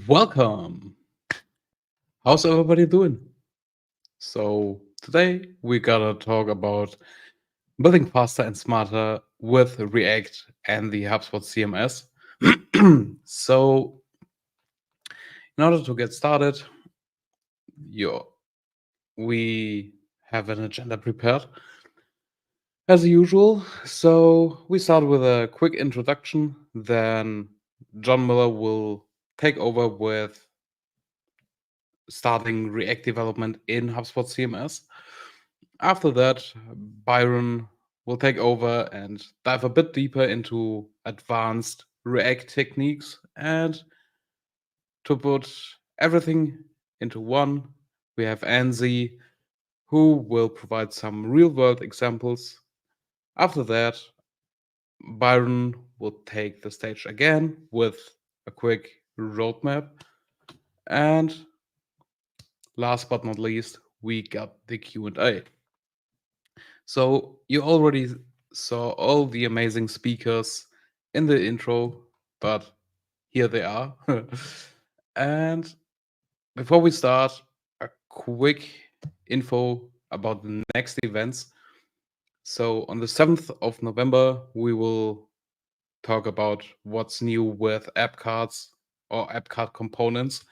Welcome. How's everybody doing? So today we gotta talk about building faster and smarter with React and the HubSpot CMS. So in order to get started, we have an agenda prepared as usual. So we start with a quick introduction, then John Miller will take over with starting React development in HubSpot CMS. After that, Byron will take over and dive a bit deeper into advanced React techniques. And to put everything into one, we have Anzi, who will provide some real-world examples. After that, Byron will take the stage again with a quick roadmap. And last but not least, we got the Q&A. So you already saw all the amazing speakers in the intro, but here they are. And before we start, a quick info about the next events. So on the 7th of November, we will talk about what's new with app cards or app card components.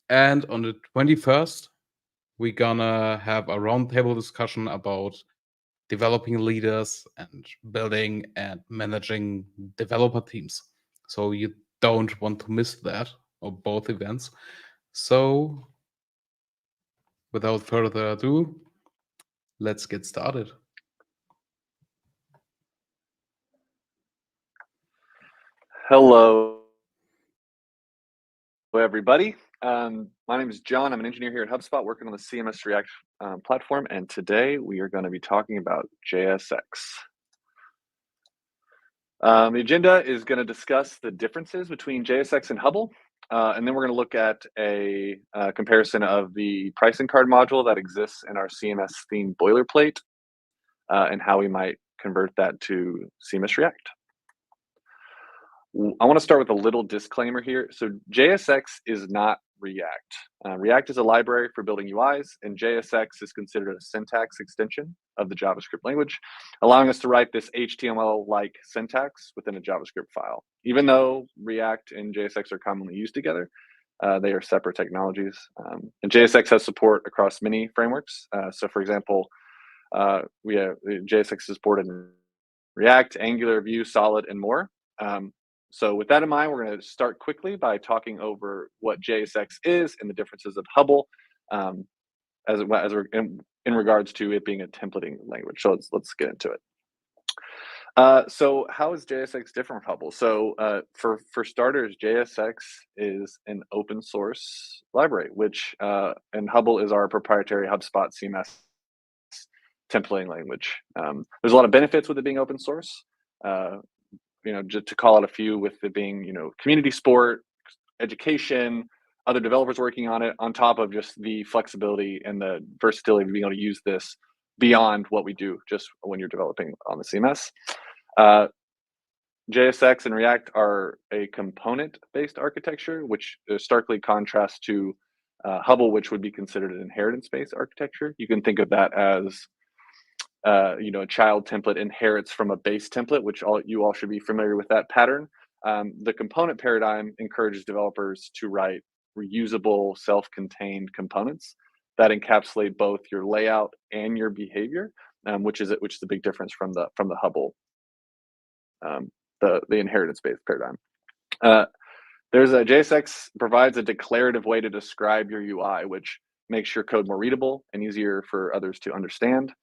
And on the 21st, we're gonna have a roundtable discussion about developing leaders and building and managing developer teams. So you don't want to miss that or both events. So without further ado, let's get started. Hello, everybody. My name is John. I'm an engineer here at HubSpot working on the CMS React platform, and today we are going to be talking about JSX. The agenda is going to discuss the differences between JSX and Hubble, and then we're going to look at a comparison of the pricing card module that exists in our CMS theme boilerplate and how we might convert that to CMS React. I want to start with a little disclaimer here. So JSX is not React. React is a library for building UIs, and JSX is considered a syntax extension of the JavaScript language, allowing us to write this HTML-like syntax within a JavaScript file. Even though React and JSX are commonly used together, they are separate technologies. And JSX has support across many frameworks. So for example, we have JSX is supported in React, Angular, Vue, Solid, and more. So with that in mind, we're going to start quickly by talking over what JSX is and the differences of Hubble as we're in regards to it being a templating language. So let's get into it. So how is JSX different from Hubble? So for starters, JSX is an open source library, which and Hubble is our proprietary HubSpot CMS templating language. There's a lot of benefits with it being open source. Just to call out a few, with it being, community support, education, other developers working on it, on top of just the flexibility and the versatility of being able to use this beyond what we do just when you're developing on the CMS. JSX and React are a component-based architecture, which starkly contrasts to Hubble, which would be considered an inheritance-based architecture. You can think of that as a child template inherits from a base template, which you all should be familiar with that pattern. The component paradigm encourages developers to write reusable, self-contained components that encapsulate both your layout and your behavior, which is a big difference from the Hubble the inheritance-based paradigm. There's a JSX provides a declarative way to describe your UI, which makes your code more readable and easier for others to understand.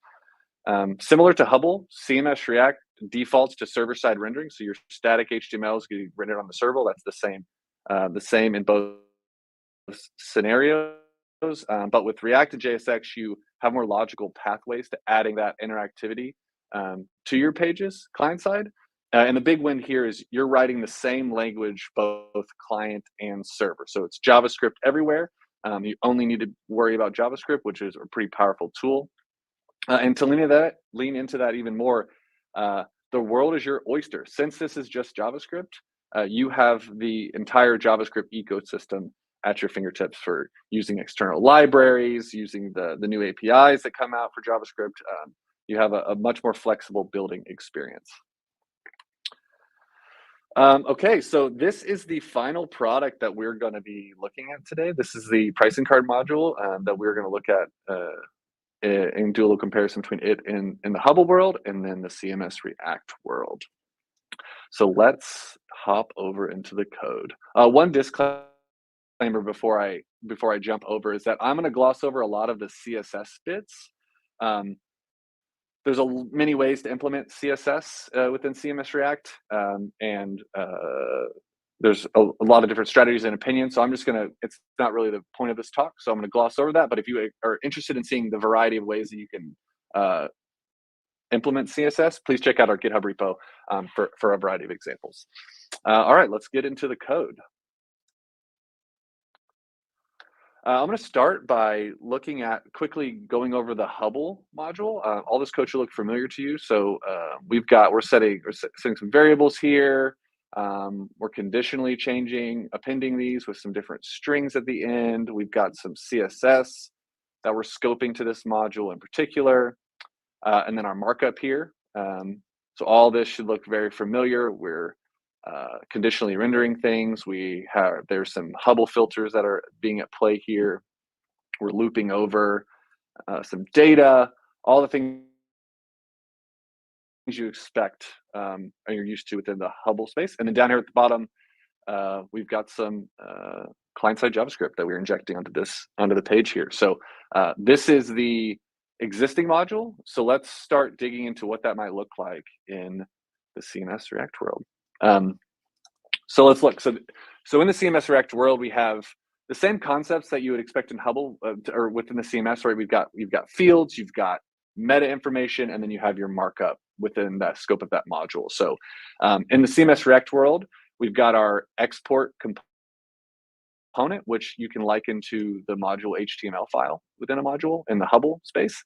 Similar to Hubble, CMS React defaults to server-side rendering, so your static HTML is getting rendered on the server. That's the same in both scenarios. But with React and JSX, you have more logical pathways to adding that interactivity to your pages client side. And the big win here is you're writing the same language, both client and server. So it's JavaScript everywhere. You only need to worry about JavaScript, which is a pretty powerful tool. And to lean into that even more, the world is your oyster. Since this is just JavaScript, you have the entire JavaScript ecosystem at your fingertips for using external libraries, using the new APIs that come out for JavaScript. You have a much more flexible building experience. Okay, so this is the final product that we're going to be looking at today. This is the pricing card module that we're going to look at and do a little comparison between it in the Hubble world and then the CMS React world. So let's hop over into the code. One disclaimer before I jump over is that I'm going to gloss over a lot of the CSS bits. There's many ways to implement CSS within CMS React, and there's a lot of different strategies and opinions. So it's not really the point of this talk, so I'm gonna gloss over that. But if you are interested in seeing the variety of ways that you can implement CSS, please check out our GitHub repo for a variety of examples. All right, let's get into the code. I'm going to start by quickly going over the Hubble module. All this code should look familiar to you. So we're setting some variables here. We're conditionally appending these with some different strings at the end. We've got some CSS that we're scoping to this module in particular, and then our markup here. So all this should look very familiar. We're conditionally rendering things. There's some Hubble filters that are being at play here. We're looping over some data, all the things you expect and you're used to within the Hubble space. And then down here at the bottom, we've got some client-side JavaScript that we're injecting onto the page here. So this is the existing module. So let's start digging into what that might look like in the CMS React world. So let's look. So in the CMS React world, we have the same concepts that you would expect in Hubble or within the CMS, right? You've got fields, you've got meta information, and then you have your markup within that scope of that module. So in the CMS React world, we've got our export component, which you can liken to the module HTML file within a module in the Hubble space.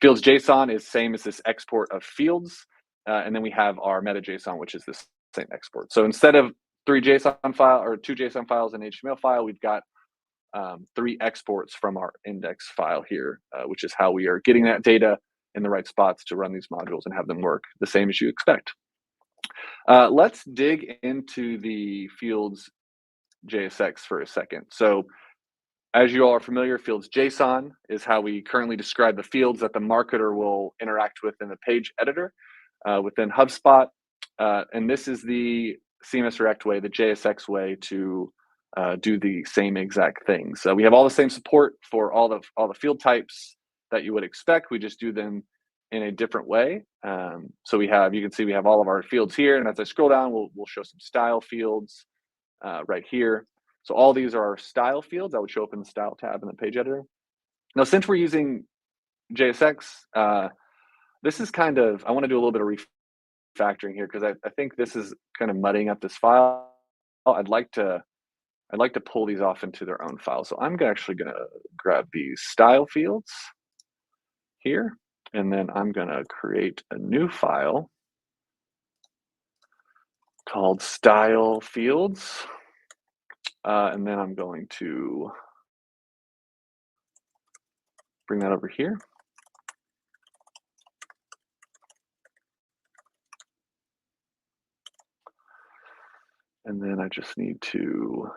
Fields JSON is same as this export of fields. And then we have our meta JSON, which is this same export. So instead of two JSON files and HTML file, we've got 3 exports from our index file here, which is how we are getting that data in the right spots to run these modules and have them work the same as you expect. Let's dig into the fields JSX for a second. So as you all are familiar, fields JSON is how we currently describe the fields that the marketer will interact with in the page editor within HubSpot. And this is the CMS React way, the JSX way to do the same exact things. So we have all the same support for all the field types that you would expect. We just do them in a different way. So you can see we have all of our fields here. And as I scroll down, we'll show some style fields right here. So all these are our style fields that would show up in the style tab in the page editor. Now, since we're using JSX, this is I want to do a little bit of refactoring here because I think this is kind of muddying up this file. I'd like to pull these off into their own file. So I'm actually going to grab these style fields here, and then I'm going to create a new file called style fields. And then I'm going to bring that over here. And then I just need to,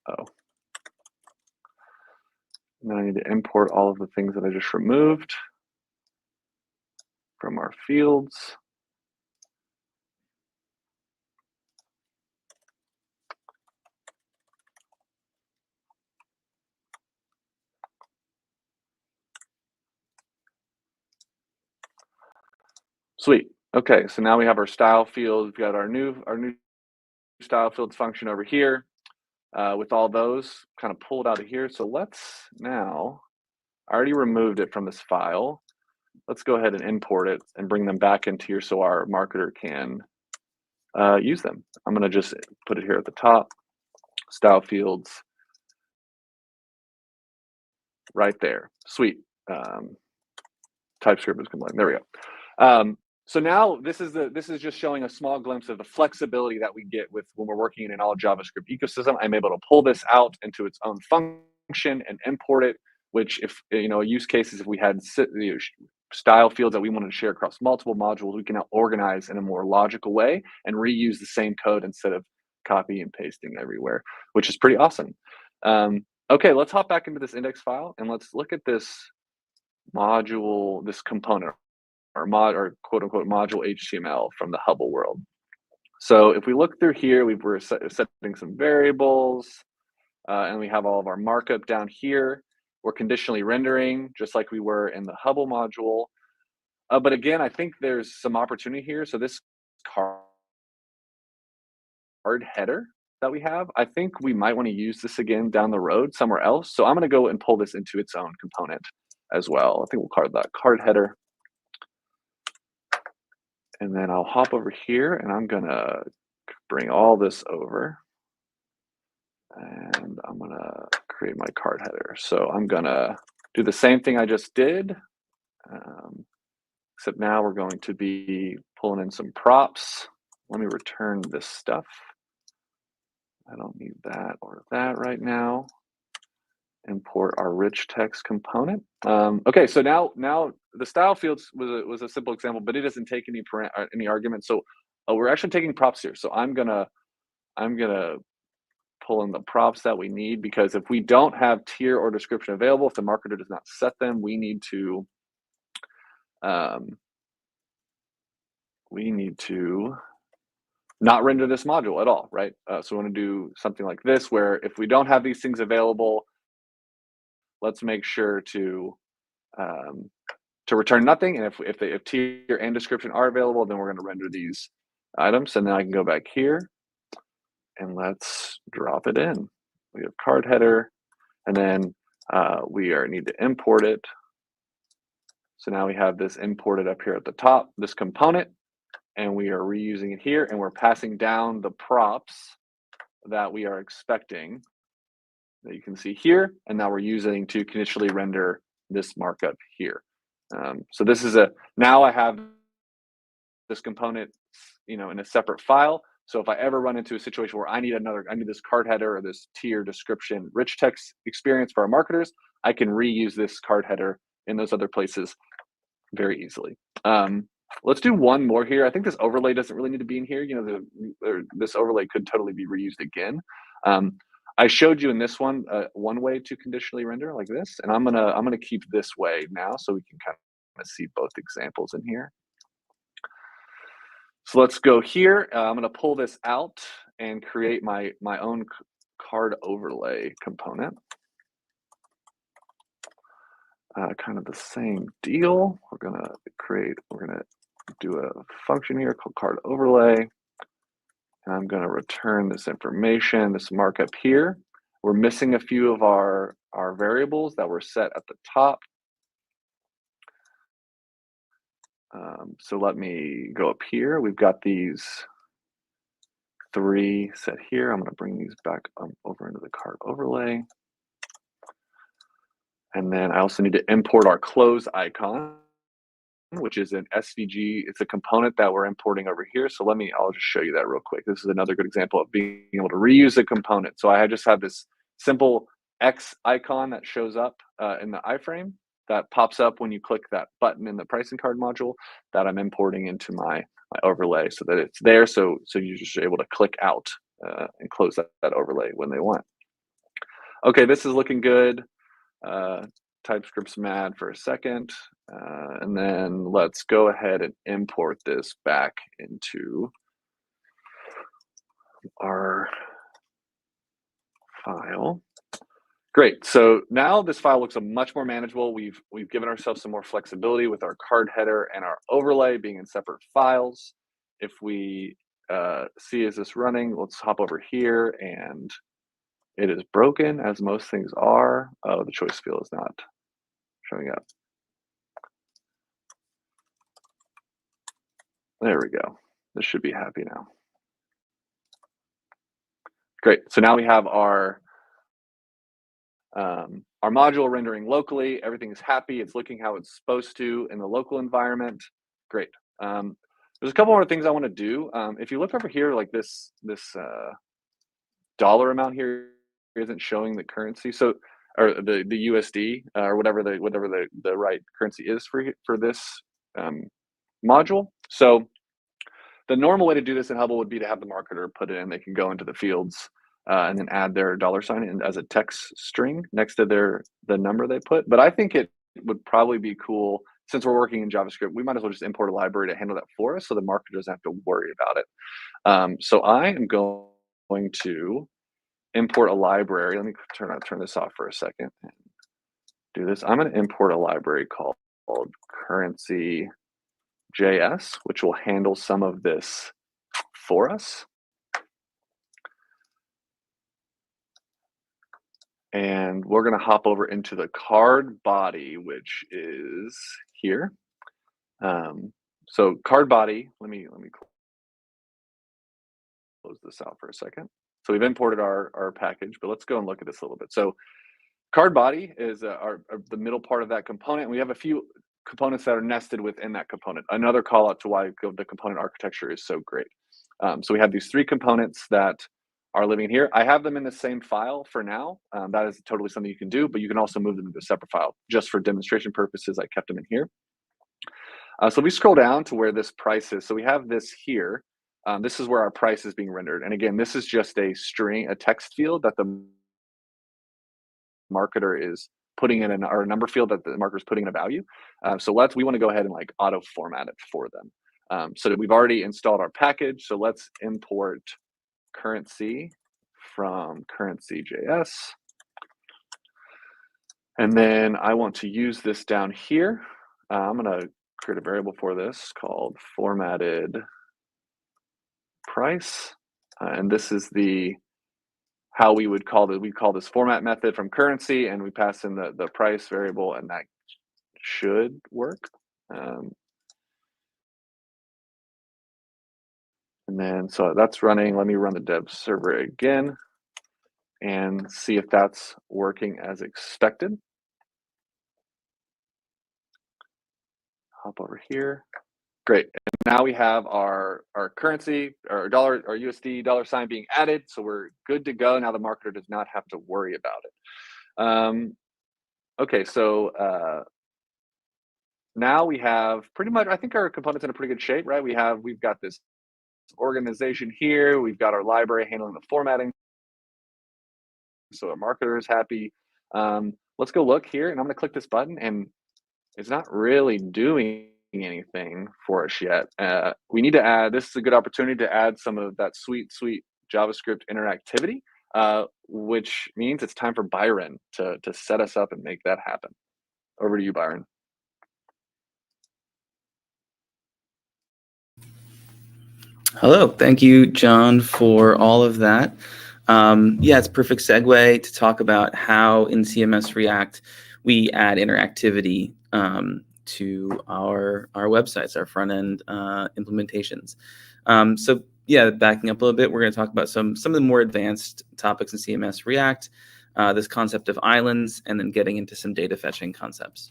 and then I need to import all of the things that I just removed from our fields. Sweet. Okay, so now we have our style field. We've got our new style fields function over here with all those kind of pulled out of here. So let's now, I already removed it from this file. Let's go ahead and import it and bring them back into here so our marketer can use them. I'm going to just put it here at the top, style fields, right there. Sweet. TypeScript is compliant. There we go. So now this is just showing a small glimpse of the flexibility that we get with when we're working in an all JavaScript ecosystem. I'm able to pull this out into its own function and import it, which if, use cases, if we had style fields that we wanted to share across multiple modules, we can now organize in a more logical way and reuse the same code instead of copy and pasting everywhere, which is pretty awesome. Okay, let's hop back into this index file and let's look at this module, this component, or quote unquote module HTML from the Hubble world. So if we look through here, we're setting some variables and we have all of our markup down here. We're conditionally rendering just like we were in the Hubble module. But again, I think there's some opportunity here. So this card header that we have, I think we might want to use this again down the road somewhere else. So I'm going to go and pull this into its own component as well. I think we'll call that card header. And then I'll hop over here and I'm going to bring all this over. And I'm going to create my card header. So I'm going to do the same thing I just did, except now we're going to be pulling in some props. Let me return this stuff. I don't need that or that right now. Import our rich text component. Okay, so now the style fields was a simple example, but it doesn't take any arguments. So we're actually taking props here. So I'm gonna pull in the props that we need, because if we don't have tier or description available, if the marketer does not set them, we need to not render this module at all, right? So we want to do something like this, where if we don't have these things available, let's make sure to return nothing. And if tier and description are available, then we're going to render these items. And then I can go back here and let's drop it in. We have card header, and then we need to import it. So now we have this imported up here at the top, this component, and we are reusing it here, and we're passing down the props that we are expecting that you can see here, and now we're using to conditionally render this markup here. So this is now I have this component, in a separate file. So if I ever run into a situation where I need this card header or this tier description rich text experience for our marketers, I can reuse this card header in those other places very easily. Let's do one more here. I think this overlay doesn't really need to be in here. This overlay could totally be reused again. I showed you in this one one way to conditionally render like this, and I'm gonna keep this way now so we can kind of see both examples in here. So let's go here. I'm gonna pull this out and create my own card overlay component. Kind of the same deal. We're gonna do a function here called card overlay. And I'm gonna return this information, this markup here. We're missing a few of our variables that were set at the top. So let me go up here. We've got these 3 set here. I'm gonna bring these back over into the card overlay. And then I also need to import our close icon, which is an SVG. It's a component that we're importing over here. So I'll just show you that real quick. This is another good example of being able to reuse a component. So I just have this simple X icon that shows up in the iframe that pops up when you click that button in the pricing card module that I'm importing into my overlay, so that it's there. So you're just able to click out and close that overlay when they want. Okay, this is looking good. TypeScript's mad for a second. And then let's go ahead and import this back into our file. Great. So now this file looks much more manageable. We've given ourselves some more flexibility with our card header and our overlay being in separate files. If we see, is this running? Let's hop over here, and it is broken, as most things are. Oh, the choice field is not showing up. There we go. This should be happy now. Great. So now we have our module rendering locally. Everything is happy. It's looking how it's supposed to in the local environment. Great. There's a couple more things I want to do. If you look over here, like this dollar amount here isn't showing the currency, so or the USD or whatever the right currency is for this module. So the normal way to do this in Hubble would be to have the marketer put it in. They can go into the fields and then add their $sign in as a text string next to the number they put. But I think it would probably be cool, since we're working in JavaScript, we might as well just import a library to handle that for us, so the marketer doesn't have to worry about it. So I am going to import a library. Let me turn this off for a second and do this. I'm going to import a library called currency JS, which will handle some of this for us. And we're going to hop over into the card body, which is here. So card body, let me close this out for a second. So we've imported our package, but let's go and look at this a little bit. So card body is the middle part of that component. We have a few components that are nested within that component. Another call out to why the component architecture is so great. So we have these three components that are living here. I have them in the same file for now. That is totally something you can do, but you can also move them into a separate file. Just for demonstration purposes, I kept them in here. So we scroll down to where this price is. So we have this here. This is where our price is being rendered. And again, this is just a string, a text field that the marketer is putting in, or a number field that the marketer is putting in a value. So we want to go ahead and like auto format it for them. So that we've already installed our package. So let's import currency from currency.js. And then I want to use this down here. I'm going to create a variable for this called formatted price. And this is how we would call we call this format method from currency, and we pass in the price variable, and that should work. And then, so that's running. Let me run the dev server again and see if that's working as expected. Hop over here. Great. And now we have our currency, our dollar, our USD $sign being added. So we're good to go. Now the marketer does not have to worry about it. Okay, so now we have pretty much, I think our component's in a pretty good shape, right? We've got this organization here. We've got our library handling the formatting. So our marketer is happy. Let's go look here, and I'm going to click this button, and it's not really doing anything for us yet. We need to add, this is a good opportunity to add some of that sweet JavaScript interactivity, which means it's time for Byron to set us up and make that happen. Over to you, Byron. Hello, thank you, John, for all of that. Yeah, it's a perfect segue to talk about how in CMS React we add interactivity to our websites, our front-end implementations. So yeah, backing up a little bit, we're going to talk about some of the more advanced topics in CMS React, this concept of islands, and then getting into some data fetching concepts.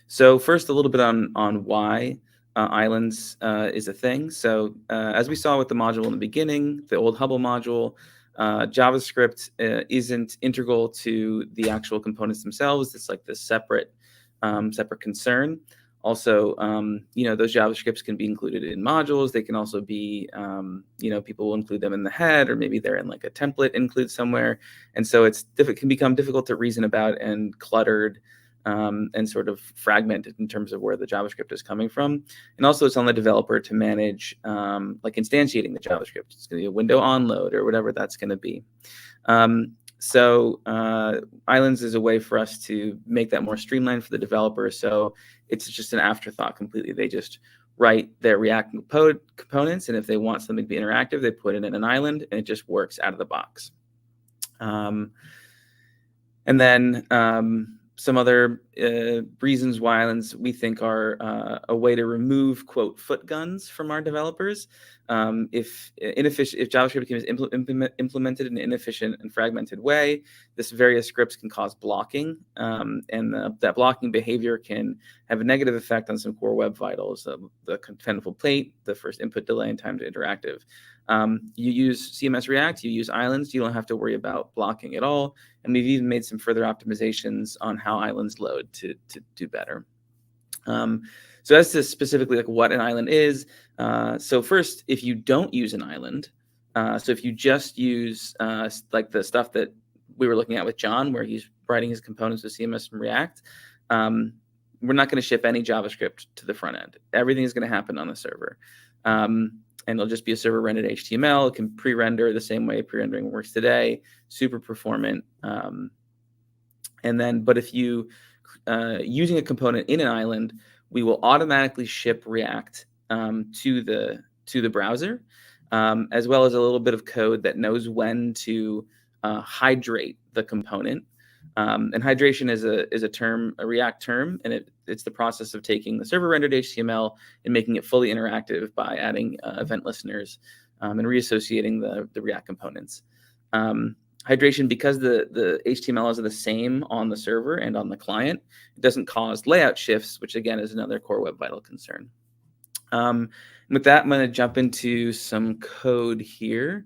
So first, a little bit on why islands is a thing. So as we saw with the module in the beginning, the old Hubble module, JavaScript isn't integral to the actual components themselves. It's like this separate concern. Also, those JavaScripts can be included in modules. They can also be, people will include them in the head, or maybe they're in like a template include somewhere. And so it can become difficult to reason about and cluttered and sort of fragmented in terms of where the JavaScript is coming from. And also it's on the developer to manage like instantiating the JavaScript. It's going to be a window on load or whatever that's going to be. So Islands is a way for us to make that more streamlined for the developer. So it's just an afterthought completely. They just write their React components, and if they want something to be interactive, they put it in an island, and it just works out of the box. And then some other reasons why Islands we think are a way to remove, quote, foot guns from our developers. If JavaScript becomes implemented in an inefficient and fragmented way, this various scripts can cause blocking, and that blocking behavior can have a negative effect on some core web vitals, the contentful plate, the first input delay, and time to interactive. You use CMS React, you use Islands, you don't have to worry about blocking at all. And we've even made some further optimizations on how Islands load to do better. So as to specifically like what an island is, so first, if you don't use an island, so if you just use like the stuff that we were looking at with John, where he's writing his components with CMS and React, we're not going to ship any JavaScript to the front end. Everything is going to happen on the server. And it'll just be a server rendered HTML. It can pre-render the same way pre-rendering works today, super performant. And then, but if you using a component in an island, we will automatically ship React to the browser, as well as a little bit of code that knows when to hydrate the component. And hydration is a term, a React term, and it's the process of taking the server rendered HTML and making it fully interactive by adding event listeners and reassociating the React components. Hydration, because the HTMLs are the same on the server and on the client, it doesn't cause layout shifts, which again is another core web vital concern. And with that, I'm going to jump into some code here.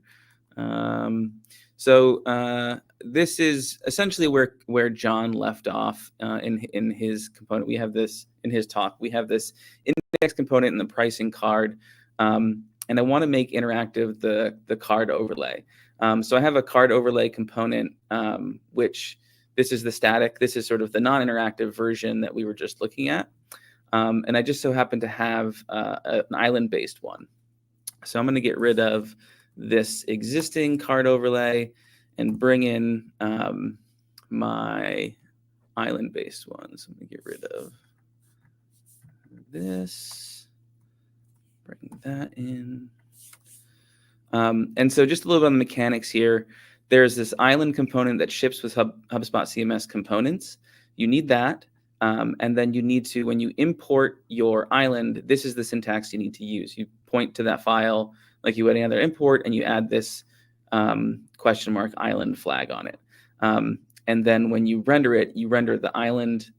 So this is essentially where John left off in his component. We have this in his talk. We have this index component in the pricing card, and I want to make interactive the card overlay. So I have a card overlay component, which this is the static. This is sort of the non-interactive version that we were just looking at, and I just so happen to have an island-based one. So I'm going to get rid of this existing card overlay and bring in my island-based one. So let me get rid of this, bring that in. And so just a little bit on the mechanics here. There's this island component that ships with HubSpot CMS components. You need that. And then you need to, when you import your island, this is the syntax you need to use. You point to that file like you would any other import, and you add this question mark island flag on it. And then when you render the island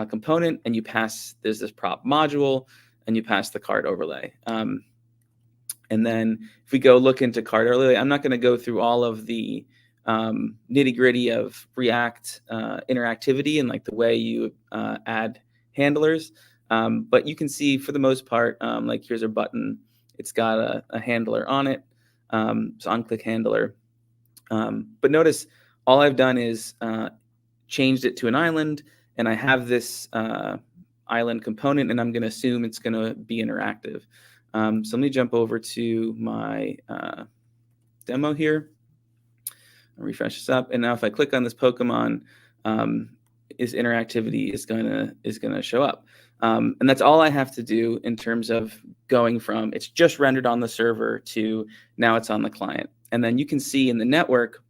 component, and you pass, there's this prop module, and you pass the card overlay. And then if we go look into card overlay, I'm not going to go through all of the nitty gritty of React interactivity and like the way you add handlers. But you can see for the most part, like here's a button. It's got a handler on it. So on-click handler. But notice all I've done is changed it to an island, and I have this island component, and I'm going to assume it's going to be interactive. So let me jump over to my demo here. I'll refresh this up, and now if I click on this Pokemon, is interactivity is going to show up. And that's all I have to do in terms of going from it's just rendered on the server to now it's on the client. And then you can see in the network,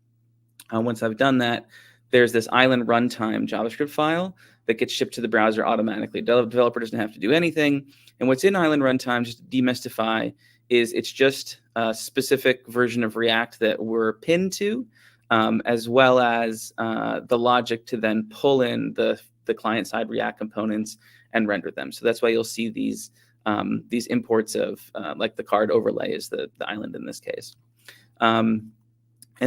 once I've done that, there's this island runtime JavaScript file that gets shipped to the browser automatically. The developer doesn't have to do anything. And what's in island runtime, just to demystify, is it's just a specific version of React that we're pinned to, as well as the logic to then pull in the client-side React components and render them. So that's why you'll see these imports of like the card overlay is the island in this case. And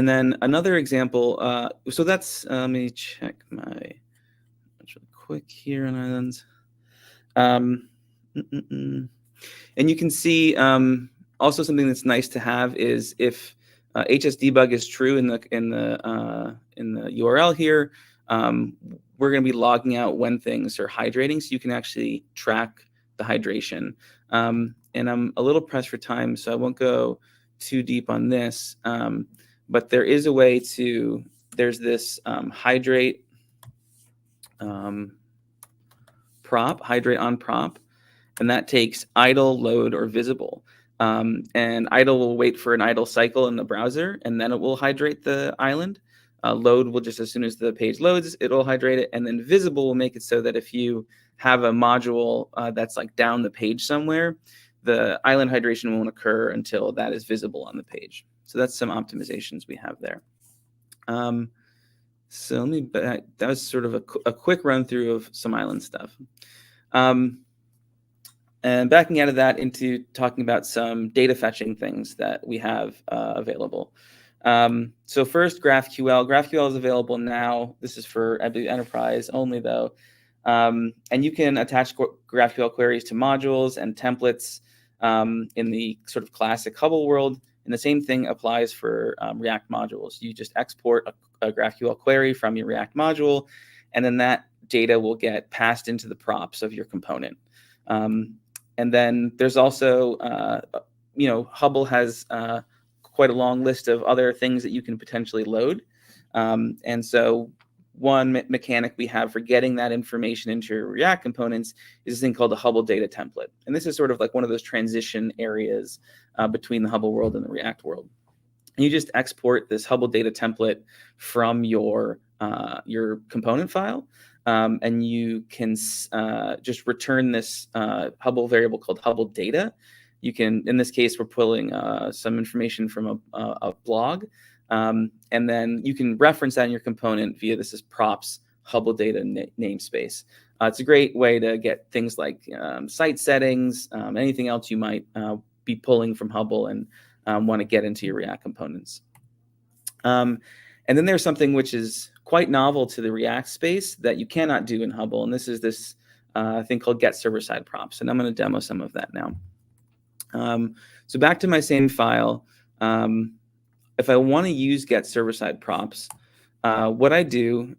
then another example, so that's, let me check my, really quick here on islands. And you can see also something that's nice to have is if HS debug is true in the URL here, we're going to be logging out when things are hydrating, so you can actually track the hydration. And I'm a little pressed for time, so I won't go too deep on this. But there is a way to, there's this hydrate hydrate on prop, and that takes idle, load, or visible. And idle will wait for an idle cycle in the browser, and then it will hydrate the island. Load will just, as soon as the page loads, it'll hydrate it. And then visible will make it so that if you have a module that's like down the page somewhere, the island hydration won't occur until that is visible on the page. So that's some optimizations we have there. So let me, that was sort of a quick run through of some island stuff. And backing out of that into talking about some data fetching things that we have available. So first, GraphQL. GraphQL is available now. This is for, I believe, enterprise only, though. And you can attach GraphQL queries to modules and templates in the sort of classic Hubble world. And the same thing applies for React modules. You just export a GraphQL query from your React module, and then that data will get passed into the props of your component. And then there's also, Hubble has quite a long list of other things that you can potentially load. And so one mechanic we have for getting that information into your React components is this thing called the Hubble data template. And this is sort of like one of those transition areas between the Hubble world and the React world. And you just export this Hubble data template from your component file. And you can just return this Hubble variable called Hubble data. You can, in this case, we're pulling some information from a blog. And then you can reference that in your component via this is props Hubble data namespace. It's a great way to get things like site settings, anything else you might be pulling from Hubble and want to get into your React components. And then there's something which is quite novel to the React space that you cannot do in Hubble, and this is this thing called GetServerSideProps, and I'm going to demo some of that now. So back to my same file. If I want to use GetServerSideProps, what I do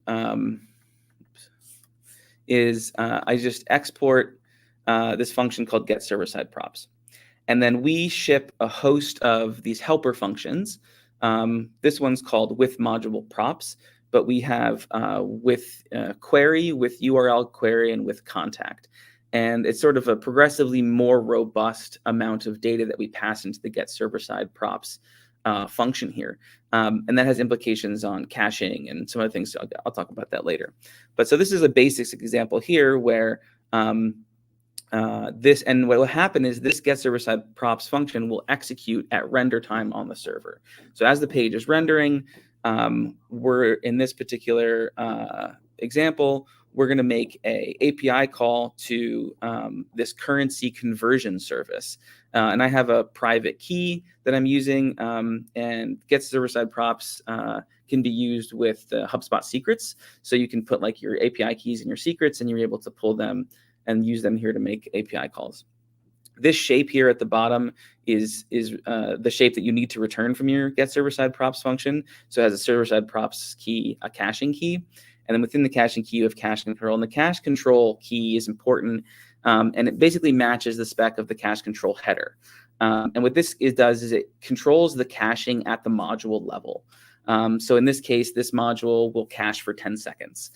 is I just export this function called GetServerSideProps. And then we ship a host of these helper functions. This one's called with module props, but we have with query, with URL query, and with contact. And it's sort of a progressively more robust amount of data that we pass into the GetServerSideProps function here. And that has implications on caching and some other things. So I'll talk about that later. But so this is a basic example here where this, and what will happen is this GetServerSideProps function will execute at render time on the server. So as the page is rendering, we're in this particular example, we're going to make a API call to this currency conversion service. And I have a private key that I'm using, and GetServerSideProps can be used with the HubSpot secrets. So you can put like your API keys and your secrets, and you're able to pull them and use them here to make API calls. This shape here at the bottom is the shape that you need to return from your GetServerSideProps function. So it has a server-side-props key, a caching key. And then within the caching key, you have cache control. And the cache control key is important. And it basically matches the spec of the cache control header. And what this does is it controls the caching at the module level. So in this case, this module will cache for 10 seconds.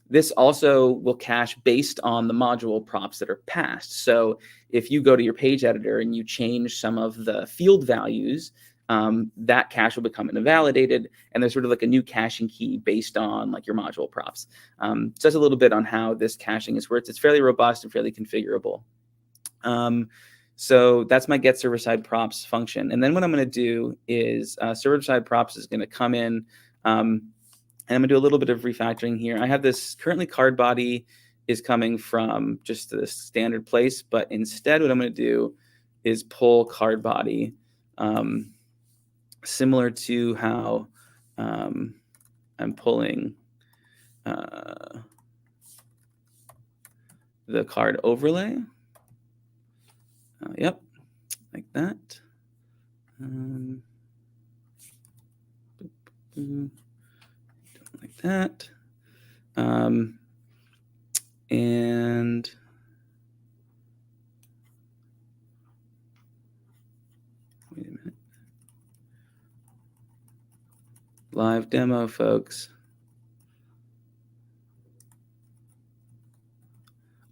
This also will cache based on the module props that are passed. So if you go to your page editor and you change some of the field values, that cache will become invalidated, and there's sort of like a new caching key based on like your module props. So that's a little bit on how this caching is worked. It's fairly robust and fairly configurable. So that's my GetServerSideProps function. And then what I'm going to do is server-side-props is going to come in, and I'm going to do a little bit of refactoring here. I have this currently card body is coming from just the standard place, but instead what I'm going to do is pull card body similar to how I'm pulling the card overlay. Yep, like that. Don't like that. And wait a minute. Live demo, folks.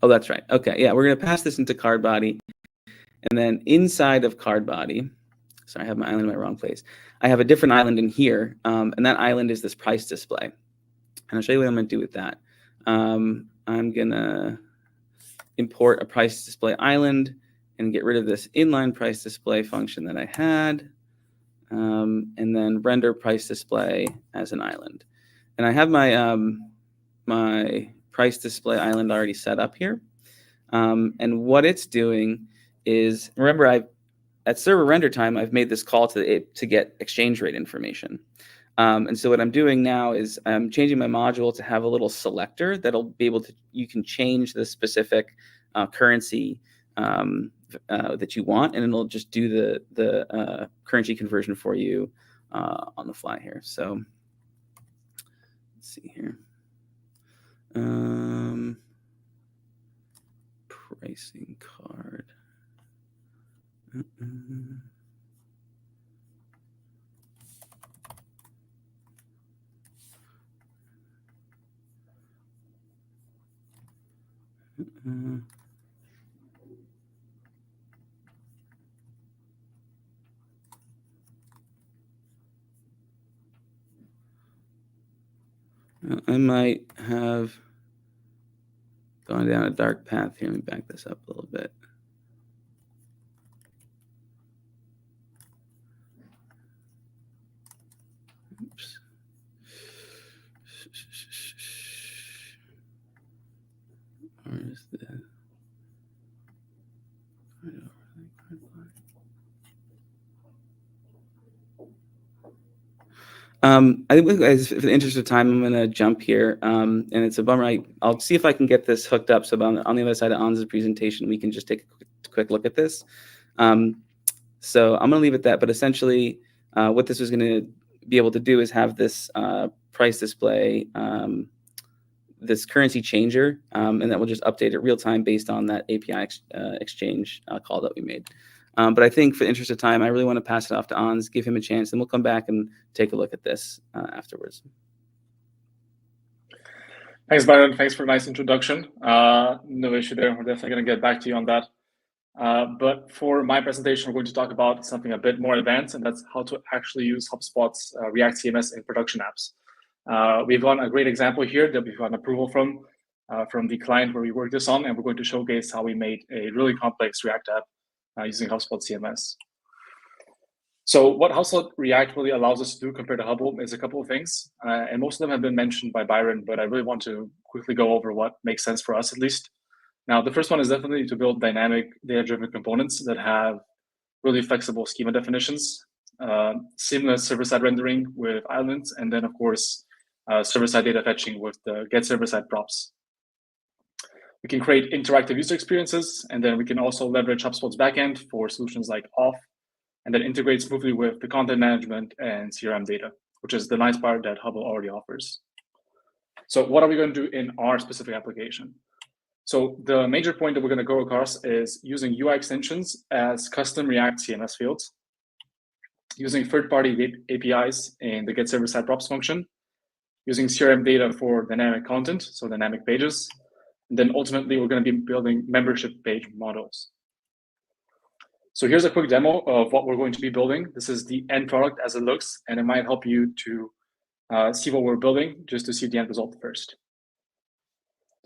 Oh, that's right. Okay, yeah, we're going to pass this into card body. And then inside of card body, sorry, I have my island in my wrong place. I have a different island in here, and that island is this price display. And I'll show you what I'm going to do with that. I'm going to import a price display island and get rid of this inline price display function that I had, and then render price display as an island. And I have my my price display island already set up here. And what it's doing is, remember, at server render time, I've made this call to get exchange rate information. And so what I'm doing now is I'm changing my module to have a little selector that'll be able to, you can change the specific currency that you want, and it'll just do the currency conversion for you on the fly here. So let's see here. Pricing card. I might have gone down a dark path here. Let me back this up a little bit. Oops. Where is the I think, for the interest of time, I'm going to jump here, and it's a bummer. I'll see if I can get this hooked up. So on the other side of Ans's presentation, we can just take a quick look at this. So I'm going to leave it at that. But essentially, what this was going to be able to do is have this price display, this currency changer, and that will just update it real time based on that API exchange call that we made. But I think for the interest of time, I really want to pass it off to Ans, give him a chance, and we'll come back and take a look at this afterwards. Thanks, Byron. Thanks for a nice introduction. No issue there. We're definitely going to get back to you on that. But for my presentation, we're going to talk about something a bit more advanced, and that's how to actually use HubSpot's React CMS in production apps. We've got a great example here that we've got approval from the client where we worked this on, and we're going to showcase how we made a really complex React app using HubSpot CMS. So what HubSpot React really allows us to do compared to Hubble is a couple of things, and most of them have been mentioned by Byron, but I really want to quickly go over what makes sense for us at least. Now, the first one is definitely to build dynamic data-driven components that have really flexible schema definitions, seamless server-side rendering with islands, and then, of course, server-side data fetching with the GetServerSideProps. We can create interactive user experiences, and then we can also leverage HubSpot's backend for solutions like Auth, and then integrate smoothly with the content management and CRM data, which is the nice part that Hubble already offers. So what are we going to do in our specific application? So the major point that we're going to go across is using UI extensions as custom React CMS fields, using third-party APIs in the GetServerSideProps function, using CRM data for dynamic content, so dynamic pages, and then ultimately we're going to be building membership page models. So here's a quick demo of what we're going to be building. This is the end product as it looks, and it might help you to see what we're building just to see the end result first.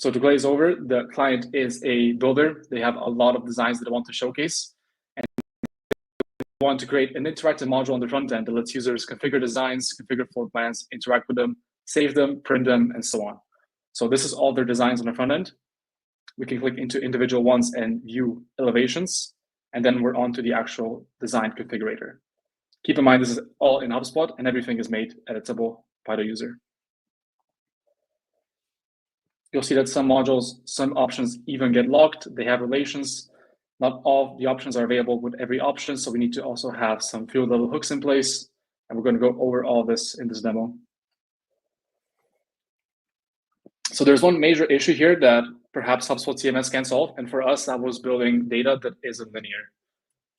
So to glaze over, the client is a builder. They have a lot of designs that they want to showcase, and they want to create an interactive module on the front end that lets users configure designs, configure floor plans, interact with them, save them, print them, and so on. So this is all their designs on the front end. We can click into individual ones and view elevations, and then we're on to the actual design configurator. Keep in mind, this is all in HubSpot, and everything is made editable by the user. You'll see that some modules, some options even get locked. They have relations. Not all the options are available with every option, so we need to also have some field level hooks in place, and we're going to go over all this in this demo. So there's one major issue here that perhaps HubSpot CMS can solve. And for us, that was building data that isn't linear.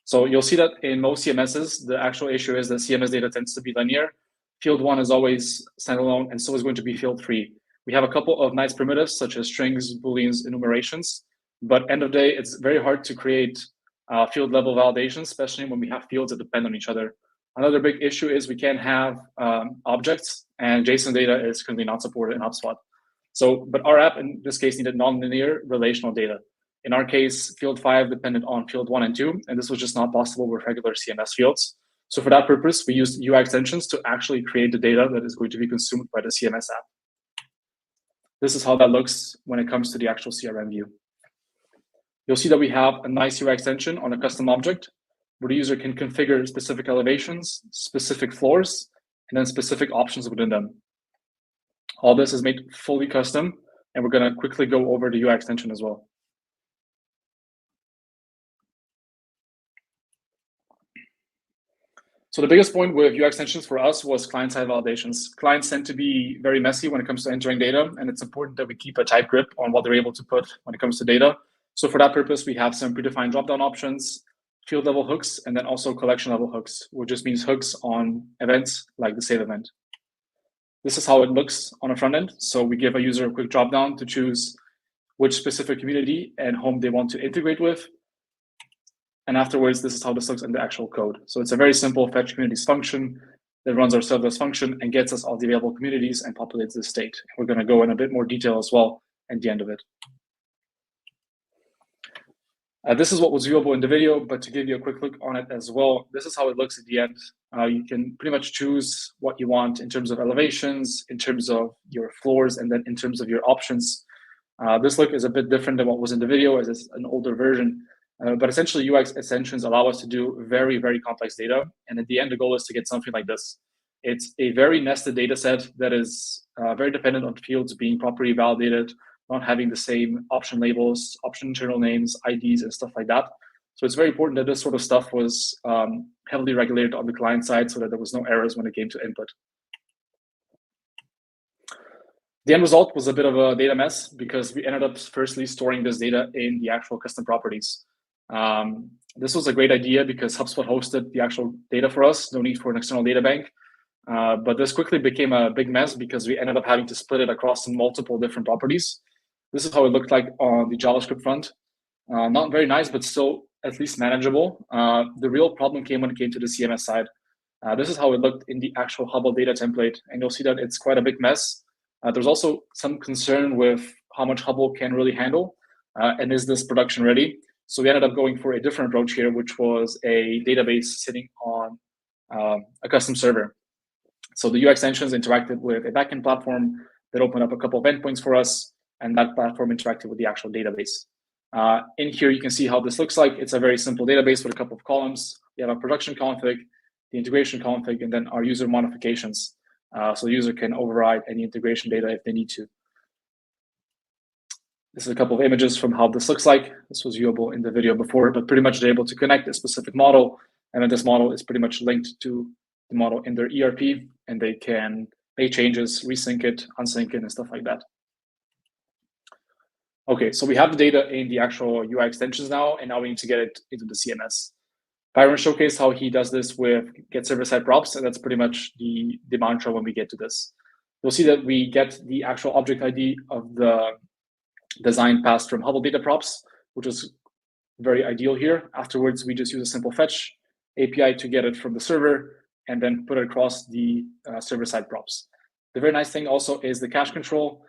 So you'll see that in most CMSs, the actual issue is that CMS data tends to be linear. Field 1 is always standalone, and so is going to be field 3. We have a couple of nice primitives, such as strings, booleans, enumerations. But end of the day, it's very hard to create field level validation, especially when we have fields that depend on each other. Another big issue is we can't have objects, and JSON data is currently not supported in HubSpot. So, but our app in this case needed nonlinear relational data. In our case, field 5 depended on field 1 and 2, and this was just not possible with regular CMS fields. So for that purpose, we used UI extensions to actually create the data that is going to be consumed by the CMS app. This is how that looks when it comes to the actual CRM view. You'll see that we have a nice UI extension on a custom object where the user can configure specific elevations, specific floors, and then specific options within them. All this is made fully custom, and we're going to quickly go over the UI extension as well. So the biggest point with UI extensions for us was client-side validations. Clients tend to be very messy when it comes to entering data, and it's important that we keep a tight grip on what they're able to put when it comes to data. So for that purpose, we have some predefined drop-down options, field-level hooks, and then also collection-level hooks, which just means hooks on events like the save event. This is how it looks on the front end. So we give a user a quick drop-down to choose which specific community and home they want to integrate with. And afterwards, this is how this looks in the actual code. So it's a very simple fetch communities function that runs our serverless function and gets us all the available communities and populates the state. We're going to go in a bit more detail as well at the end of it. This is what was viewable in the video, but to give you a quick look on it as well, this is how it looks at the end. You can pretty much choose what you want in terms of elevations, in terms of your floors, and then in terms of your options. This look is a bit different than what was in the video, as it's an older version. But essentially, UX extensions allow us to do very, very complex data. And at the end, the goal is to get something like this. It's a very nested data set that is very dependent on fields being properly validated, not having the same option labels, option internal names, IDs, and stuff like that. So it's very important that this sort of stuff was heavily regulated on the client side so that there was no errors when it came to input. The end result was a bit of a data mess because we ended up firstly storing this data in the actual custom properties. This was a great idea because HubSpot hosted the actual data for us, no need for an external data bank. But this quickly became a big mess because we ended up having to split it across multiple different properties. This is how it looked like on the JavaScript front. Not very nice, but still at least manageable. The real problem came when it came to the CMS side. This is how it looked in the actual Hubble data template, and you'll see that it's quite a big mess. There's also some concern with how much Hubble can really handle, and is this production ready? So we ended up going for a different approach here, which was a database sitting on a custom server. So the UI extensions interacted with a backend platform that opened up a couple of endpoints for us, and that platform interacted with the actual database. In here, you can see how this looks like. It's a very simple database with a couple of columns. We have a production config, the integration config, and then our user modifications. So the user can override any integration data if they need to. This is a couple of images from how this looks like. This was viewable in the video before, but pretty much they're able to connect a specific model, and then this model is pretty much linked to the model in their ERP, and they can make changes, resync it, unsync it, and stuff like that. Okay, so we have the data in the actual UI extensions now, and now we need to get it into the CMS. Byron showcased how he does this with GetServerSideProps, and that's pretty much the mantra when we get to this. You'll see that we get the actual object ID of the design passed from Hubble data props, which is very ideal here. Afterwards, we just use a simple fetch API to get it from the server and then put it across the server-side props. The very nice thing also is the cache control.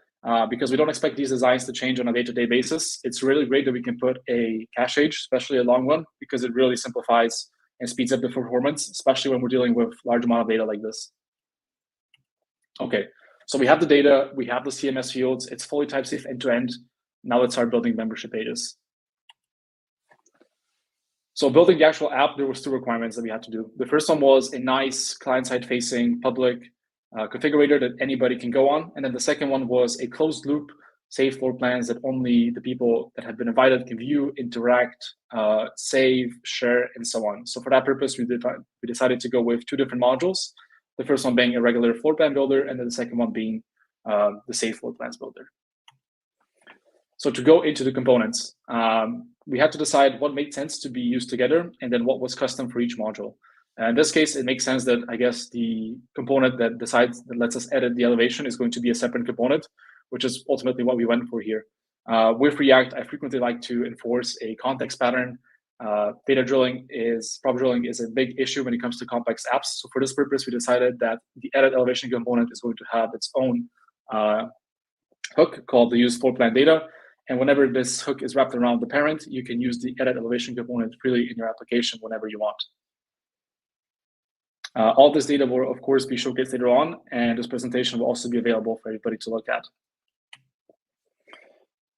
Because we don't expect these designs to change on a day-to-day basis, it's really great that we can put a cache age, especially a long one, because it really simplifies and speeds up the performance, especially when we're dealing with large amount of data like this. Okay, so we have the data, we have the CMS fields, it's fully type safe end-to-end. Now let's start building membership pages. So building the actual app, there was 2 requirements that we had to do. The first one was a nice client-side facing public configurator that anybody can go on. And then the second one was a closed loop, save floor plans that only the people that have been invited can view, interact, save, share, and so on. So for that purpose, we decided to go with 2 different modules. The first one being a regular floor plan builder, and then the second one being the save floor plans builder. So to go into the components, we had to decide what made sense to be used together and then what was custom for each module. In this case, it makes sense that I guess the component that lets us edit the elevation is going to be a separate component, which is ultimately what we went for here. With React, I frequently like to enforce a context pattern. Prop drilling is a big issue when it comes to complex apps. So for this purpose, we decided that the edit elevation component is going to have its own hook called the use floor plan data. And whenever this hook is wrapped around the parent, you can use the edit elevation component freely in your application whenever you want. All this data will, of course, be showcased later on, and this presentation will also be available for everybody to look at.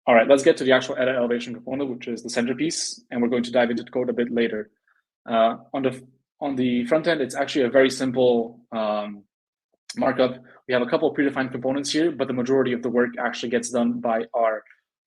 All right, let's get to the actual edit elevation component, which is the centerpiece, and we're going to dive into the code a bit later. On the front end, it's actually a very simple markup. We have a couple of predefined components here, but the majority of the work actually gets done by our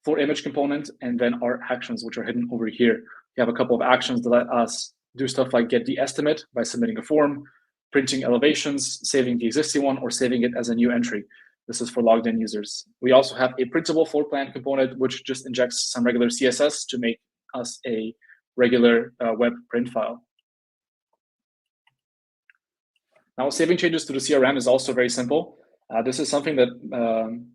floor image component and then our actions, which are hidden over here. We have a couple of actions that let us do stuff like get the estimate by submitting a form, printing elevations, saving the existing one, or saving it as a new entry. This is for logged in users. We also have a printable floor plan component, which just injects some regular CSS to make us a regular web print file. Now, saving changes to the CRM is also very simple. This is something that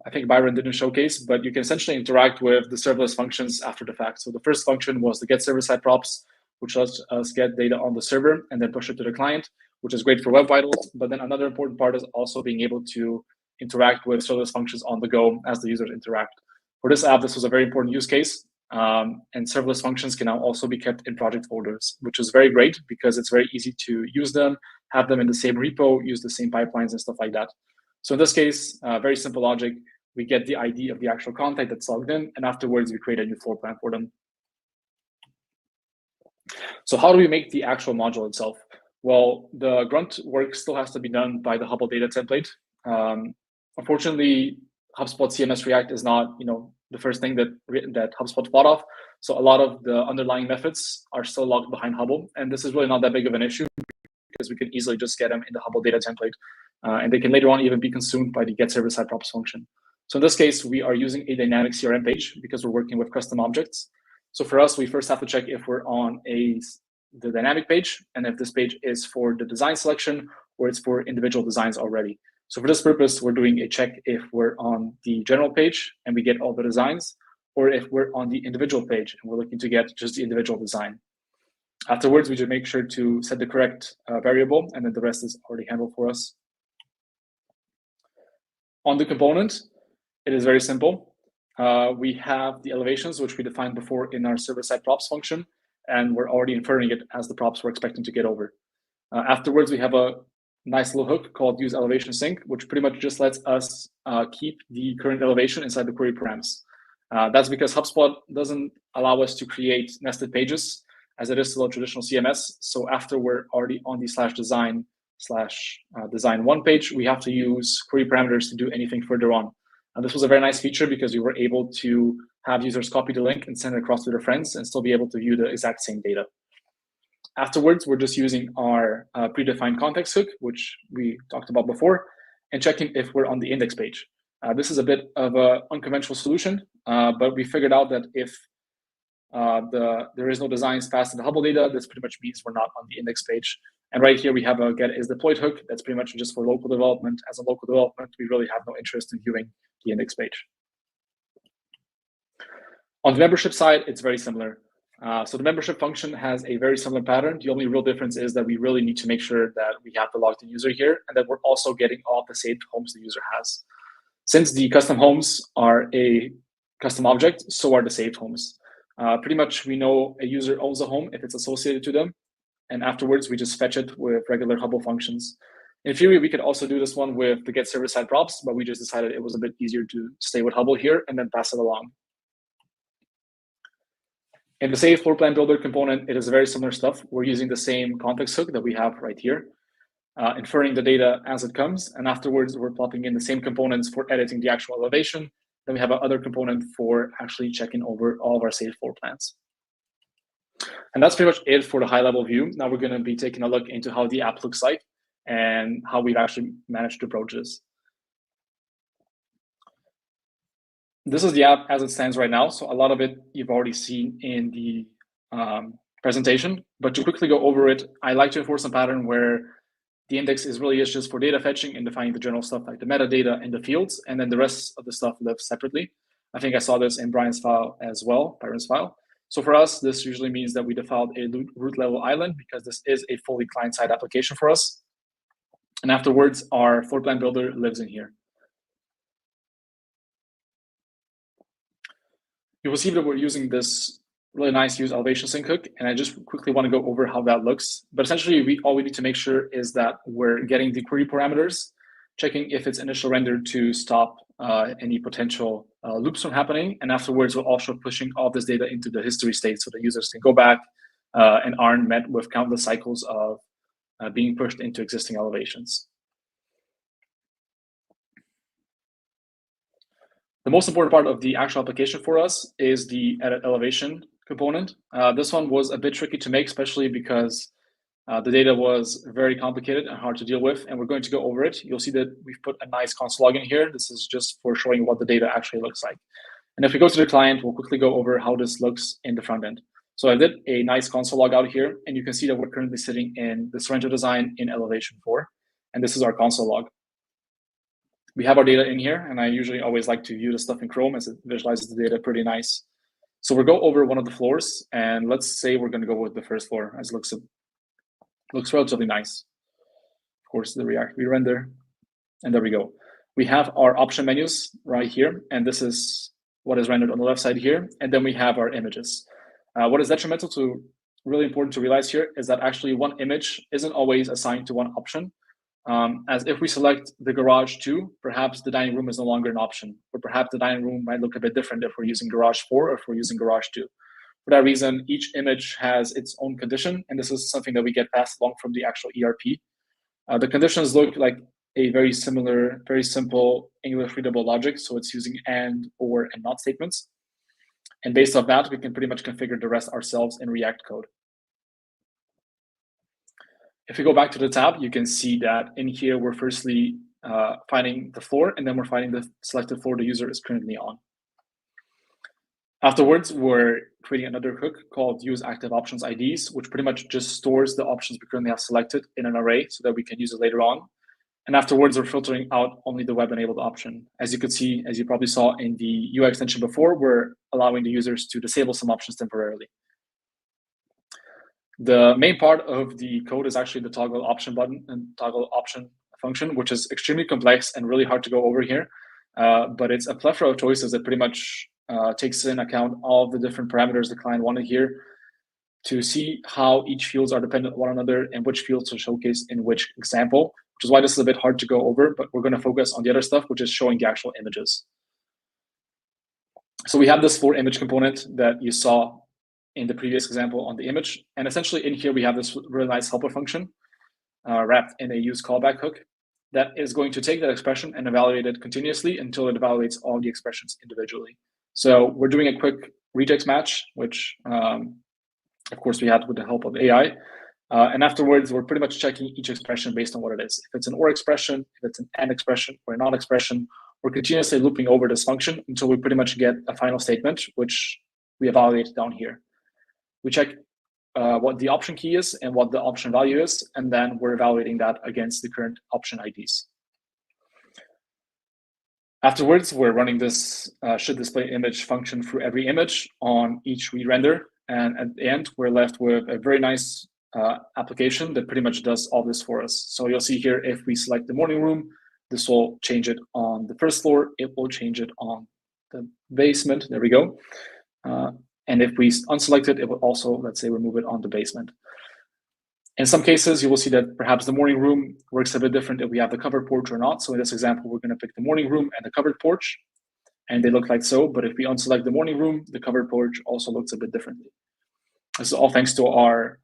I think Byron didn't showcase, but you can essentially interact with the serverless functions after the fact. So the first function was the GetServerSideProps, which lets us get data on the server and then push it to the client, which is great for Web Vitals. But then another important part is also being able to interact with serverless functions on the go as the users interact. For this app, this was a very important use case. And serverless functions can now also be kept in project folders, which is very great because it's very easy to use them, have them in the same repo, use the same pipelines and stuff like that. So in this case, very simple logic. We get the ID of the actual contact that's logged in, and afterwards we create a new floor plan for them. So how do we make the actual module itself? Well, the grunt work still has to be done by the Hubble data template. Unfortunately, HubSpot CMS React is not, the first thing that HubSpot thought of. So a lot of the underlying methods are still logged behind Hubble, and this is really not that big of an issue because we can easily just get them in the Hubble data template, and they can later on even be consumed by the GetServerSideProps function. So in this case, we are using a dynamic CRM page because we're working with custom objects. So for us, we first have to check if we're on the dynamic page, and if this page is for the design selection or it's for individual designs already. So for this purpose, we're doing a check if we're on the general page and we get all the designs, or if we're on the individual page and we're looking to get just the individual design. Afterwards, we should make sure to set the correct variable, and then the rest is already handled for us. On the component, it is very simple. We have the elevations, which we defined before in our server-side props function, and we're already inferring it as the props we're expecting to get over. Afterwards, we have a nice little hook called use elevation sync, which pretty much just lets us keep the current elevation inside the query params. That's because HubSpot doesn't allow us to create nested pages as it is still a traditional CMS. So after we're already on the /design/design1 page, we have to use query parameters to do anything further on. And this was a very nice feature because we were able to have users copy the link and send it across to their friends and still be able to view the exact same data. Afterwards, we're just using our predefined context hook, which we talked about before, and checking if we're on the index page. This is a bit of an unconventional solution, but we figured out that if there is no designs passed to the Hubble data, this pretty much means we're not on the index page. And right here, we have a get is deployed hook. That's pretty much just for local development. As a local development, we really have no interest in viewing the index page. On the membership side, it's very similar. So the membership function has a very similar pattern. The only real difference is that we really need to make sure that we have the logged in user here and that we're also getting all the saved homes the user has. Since the custom homes are a custom object, so are the saved homes. Pretty much we know a user owns a home if it's associated to them. And afterwards, we just fetch it with regular Hubble functions. In theory, we could also do this one with the GetServerSideProps, but we just decided it was a bit easier to stay with Hubble here and then pass it along. In the Save Floor Plan Builder component, it is very similar stuff. We're using the same context hook that we have right here, inferring the data as it comes. And afterwards, we're plopping in the same components for editing the actual elevation. Then we have another component for actually checking over all of our saved floor plans. And that's pretty much it for the high-level view. Now we're going to be taking a look into how the app looks like and how we've actually managed to approach this. This is the app as it stands right now. So a lot of it you've already seen in the presentation, but to quickly go over it, I like to enforce a pattern where the index is just for data fetching and defining the general stuff like the metadata and the fields, and then the rest of the stuff lives separately. I think I saw this in Brian's file as well, Byron's file. So for us, this usually means that we defiled a root level island because this is a fully client-side application for us. And afterwards, our floor plan builder lives in here. You will see that we're using this really nice use elevation sync hook, and I just quickly want to go over how that looks. But essentially, all we need to make sure is that we're getting the query parameters, checking if it's initial rendered to stop any potential loops from happening, and afterwards, we're also pushing all this data into the history state so the users can go back and aren't met with countless cycles of being pushed into existing elevations. The most important part of the actual application for us is the edit elevation component. This one was a bit tricky to make, especially because the data was very complicated and hard to deal with, and we're going to go over it. You'll see that we've put a nice console log in here. This is just for showing what the data actually looks like. And if we go to the client, we'll quickly go over how this looks in the front end. So I did a nice console log out here, and you can see that we're currently sitting in the Sorrento design in elevation 4, and this is our console log. We have our data in here, and I usually always like to view the stuff in Chrome as it visualizes the data pretty nice. So we'll go over one of the floors, and let's say we're going to go with the first floor, as it looks relatively nice. Of course, the React re-render, and there we go. We have our option menus right here, and this is what is rendered on the left side here, and then we have our images. What is detrimental to, really important to realize here, is that actually one image isn't always assigned to one option. As if we select the garage 2, perhaps the dining room is no longer an option, or perhaps the dining room might look a bit different if we're using garage 4 or if we're using garage 2. For that reason, each image has its own condition, and this is something that we get passed along from the actual ERP. The conditions look like a very similar, very simple English readable logic, so it's using and, or, and not statements. And based off that, we can pretty much configure the rest ourselves in React code. If we go back to the tab, you can see that in here, we're firstly finding the floor, and then we're finding the selected floor the user is currently on. Afterwards, we're creating another hook called use active options IDs, which pretty much just stores the options we currently have selected in an array so that we can use it later on. And afterwards, we're filtering out only the web-enabled option. As you could see, as you probably saw in the UI extension before, we're allowing the users to disable some options temporarily. The main part of the code is actually the toggle option button and toggle option function, which is extremely complex and really hard to go over here. But it's a plethora of choices that pretty much takes in account all of the different parameters the client wanted here to see how each fields are dependent on one another and which fields are showcased in which example, which is why this is a bit hard to go over, but we're going to focus on the other stuff, which is showing the actual images. So we have this floor image component that you saw in the previous example on the image. And essentially in here, we have this really nice helper function wrapped in a use callback hook that is going to take that expression and evaluate it continuously until it evaluates all the expressions individually. So we're doing a quick regex match, which of course we had with the help of AI. And afterwards, we're pretty much checking each expression based on what it is. If it's an or expression, if it's an and expression, or a non expression, we're continuously looping over this function until we pretty much get a final statement, which we evaluate down here. We check what the option key is and what the option value is, and then we're evaluating that against the current option IDs. Afterwards, we're running this should display image function through every image on each re-render, and at the end, we're left with a very nice application that pretty much does all this for us. So you'll see here, if we select the morning room, this will change it on the first floor. It will change it on the basement. There we go. And if we unselect it, it will also, let's say, remove it on the basement. In some cases, you will see that perhaps the morning room works a bit different if we have the covered porch or not. So in this example, we're going to pick the morning room and the covered porch, and they look like so. But if we unselect the morning room, the covered porch also looks a bit differently. This is all thanks to our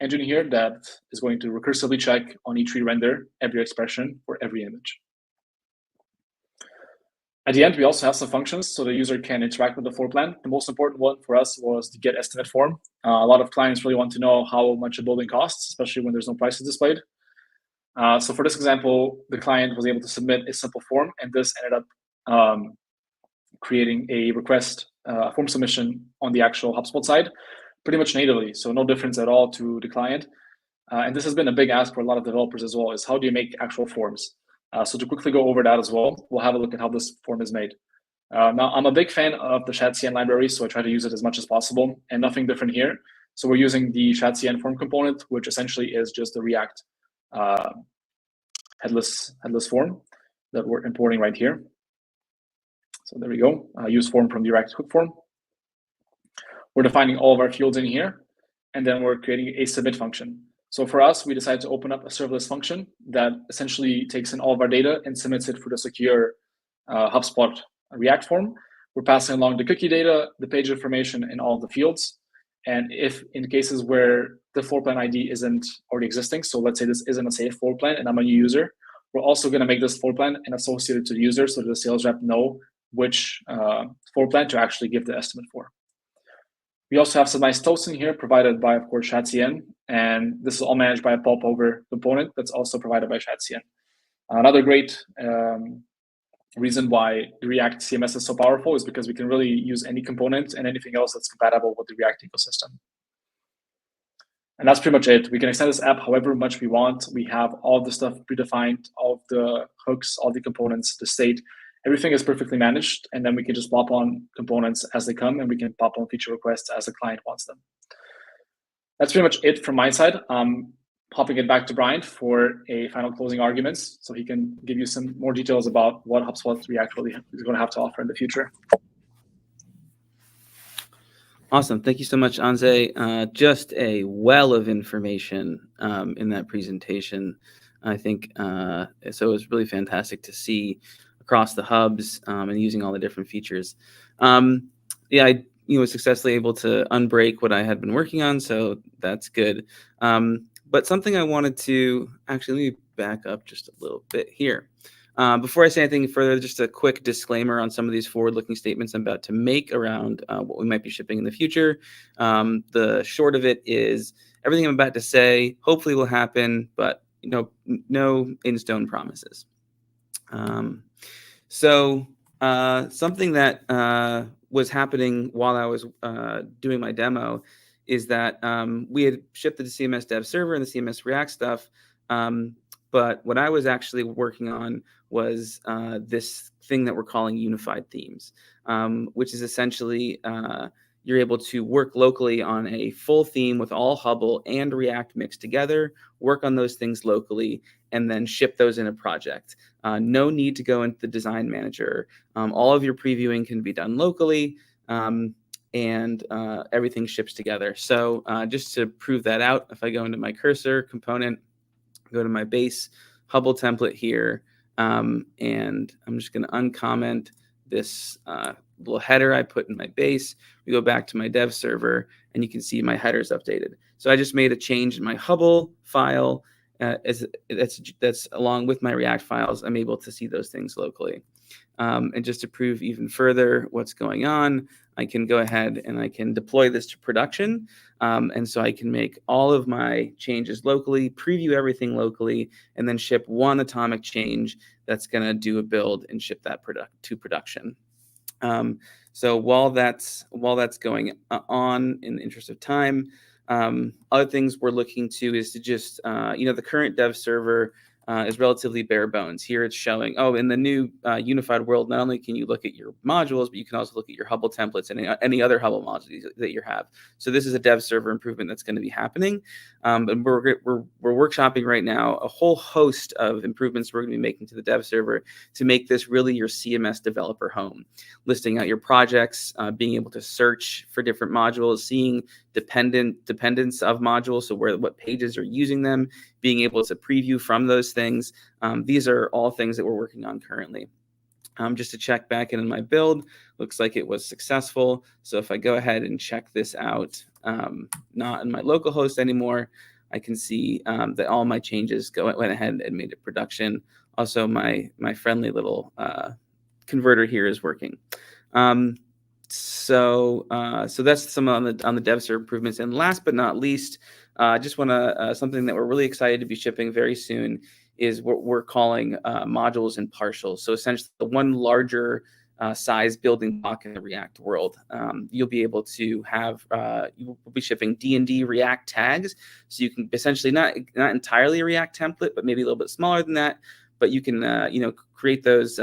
engine here that is going to recursively check on each re-render every expression for every image. At the end, we also have some functions so the user can interact with the floor plan. The most important one for us was the get estimate form. A lot of clients really want to know how much a building costs, especially when there's no prices displayed. So for this example, the client was able to submit a simple form, and this ended up creating a request form submission on the actual HubSpot side pretty much natively. So no difference at all to the client. And this has been a big ask for a lot of developers as well, is how do you make actual forms? So to quickly go over that as well, we'll have a look at how this form is made. Now, I'm a big fan of the ShadCN library, so I try to use it as much as possible, and nothing different here. So we're using the ShadCN form component, which essentially is just the React headless form that we're importing right here. So there we go, use form from the React hook form. We're defining all of our fields in here, and then we're creating a submit function. So for us, we decided to open up a serverless function that essentially takes in all of our data and submits it for the secure HubSpot React form. We're passing along the cookie data, the page information, and all of the fields. And if in cases where the floor plan ID isn't already existing, so let's say this isn't a safe floor plan and I'm a new user, we're also going to make this floor plan and associate it to the user so that the sales rep know which floor plan to actually give the estimate for. We also have some nice toasting here provided by, of course, ShadCN, and this is all managed by a popover component that's also provided by ShadCN. Another great reason why the React CMS is so powerful is because we can really use any component and anything else that's compatible with the React ecosystem. And that's pretty much it. We can extend this app however much we want. We have all the stuff predefined, all of the hooks, all the components, the state. Everything is perfectly managed, and then we can just pop on components as they come, and we can pop on feature requests as the client wants them. That's pretty much it from my side. Popping it back to Brian for a final closing arguments, so he can give you some more details about what HubSpot React really is going to have to offer in the future. Awesome. Thank you so much, Anze. Just a well of information in that presentation. I think so it was really fantastic to see across the hubs and using all the different features. Yeah, I was successfully able to unbreak what I had been working on, so that's good. But something I wanted to actually, let me back up just a little bit here. Before I say anything further, just a quick disclaimer on some of these forward-looking statements I'm about to make around what we might be shipping in the future. The short of it is everything I'm about to say hopefully will happen, but no in-stone promises. So something that was happening while I was doing my demo is that we had shipped the CMS dev server and the CMS React stuff. But what I was actually working on was this thing that we're calling unified themes, which is essentially you're able to work locally on a full theme with all Hubble and React mixed together, work on those things locally, and then ship those in a project. No need to go into the design manager. All of your previewing can be done locally, and everything ships together. So just to prove that out, if I go into my cursor component, go to my base Hubble template here, and I'm just going to uncomment this little header I put in my base. We go back to my dev server, and you can see my header's updated. So I just made a change in my Hubble file. That's along with my React files. I'm able to see those things locally. And just to prove even further what's going on, I can go ahead and I can deploy this to production. And so I can make all of my changes locally, preview everything locally, and then ship one atomic change that's going to do a build and ship that to production. So while that's going on, in the interest of time, other things we're looking to is to just, the current dev server is relatively bare bones. Here it's showing, in the new unified world, not only can you look at your modules, but you can also look at your Hubble templates and any other Hubble modules that you have. So this is a dev server improvement that's going to be happening. And we're workshopping right now a whole host of improvements we're going to be making to the dev server to make this really your CMS developer home. Listing out your projects, being able to search for different modules, seeing dependence of modules, so what pages are using them, being able to preview from those things. These are all things that we're working on currently. Just to check back in my build, looks like it was successful. So if I go ahead and check this out, not in my local host anymore, I can see that all my changes went ahead and made it production. Also, my friendly little converter here is working. So that's some on the dev server improvements. And last but not least, just want to something that we're really excited to be shipping very soon is what we're calling modules and partials. So essentially, the one larger size building block in the React world. You'll be able to have, you will be shipping D&D React tags. So you can essentially not entirely a React template, but maybe a little bit smaller than that. But you can, create those,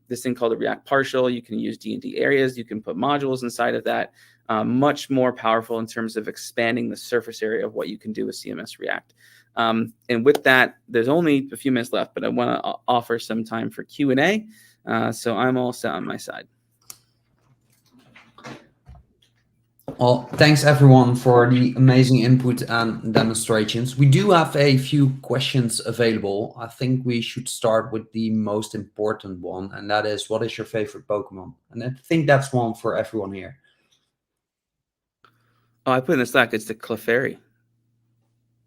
this thing called a React partial. You can use D&D areas. You can put modules inside of that. Much more powerful in terms of expanding the surface area of what you can do with CMS React. And with that, there's only a few minutes left, but I want to offer some time for Q&A. So I'm all set on my side. Well, thanks everyone for the amazing input and demonstrations. We do have a few questions available. I think we should start with the most important one, and that is, what is your favorite Pokemon? And I think that's one for everyone here. Oh, I put in the Slack, it's the Clefairy.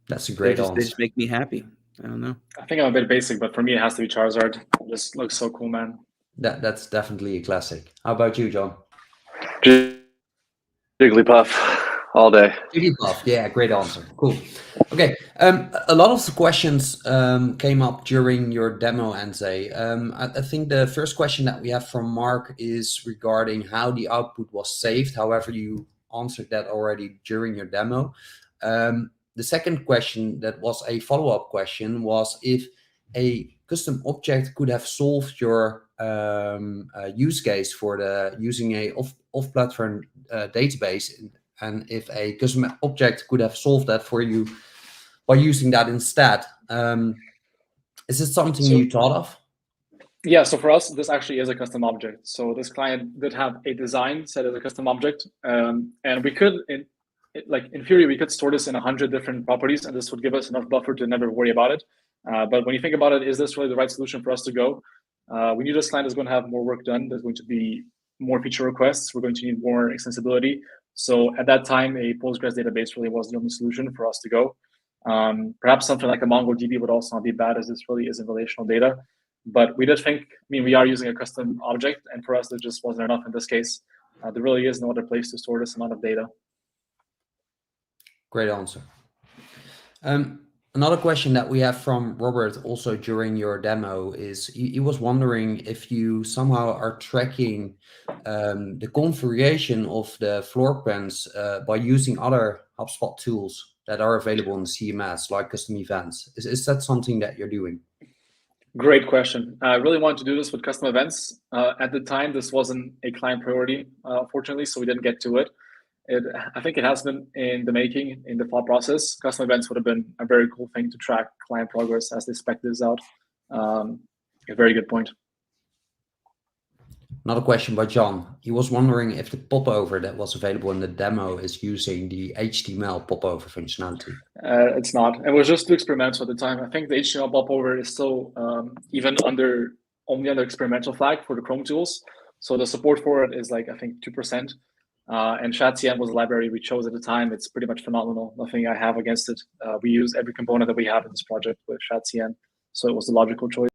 That's a great answer. They just make me happy. I don't know. I think I'm a bit basic, but for me, it has to be Charizard. It just looks so cool, man. That's definitely a classic. How about you, John? Jigglypuff all day. Jigglypuff, yeah, great answer. Cool. Okay, a lot of the questions came up during your demo, Enze. I think the first question that we have from Mark is regarding how the output was saved. However, you answered that already during your demo. The second question that was a follow-up question was if a custom object could have solved your use case for using a off-platform database, and if a custom object could have solved that for you by using that instead. Is it something you thought of? Yeah, so for us, this actually is a custom object. So this client did have a design set as a custom object, and we could, in theory, we could store this in 100 different properties, and this would give us enough buffer to never worry about it. But when you think about it, is this really the right solution for us to go? We knew this client is going to have more work done. There's going to be more feature requests. We're going to need more extensibility. So at that time, a Postgres database really was the only solution for us to go. Perhaps something like a MongoDB would also not be bad, as this really isn't relational data. But we did think, we are using a custom object, and for us, it just wasn't enough in this case. There really is no other place to store this amount of data. Great answer. Another question that we have from Robert also during your demo is he was wondering if you somehow are tracking the configuration of the floor plans by using other HubSpot tools that are available in the CMS, like custom events. Is that something that you're doing? Great question. I really wanted to do this with custom events. At the time, this wasn't a client priority, fortunately, so we didn't get to it. I think it has been in the making, in the thought process. Custom events would have been a very cool thing to track client progress as they spec this out. A very good point. Another question by John. He was wondering if the popover that was available in the demo is using the HTML popover functionality. It's not. It was just too experimental at the time. I think the HTML popover is still even only under experimental flag for the Chrome tools. So the support for it is like, I think 2%. And ChatCM was a library we chose at the time. It's pretty much phenomenal. Nothing I have against it. We use every component that we have in this project with ChatCM. So it was the logical choice.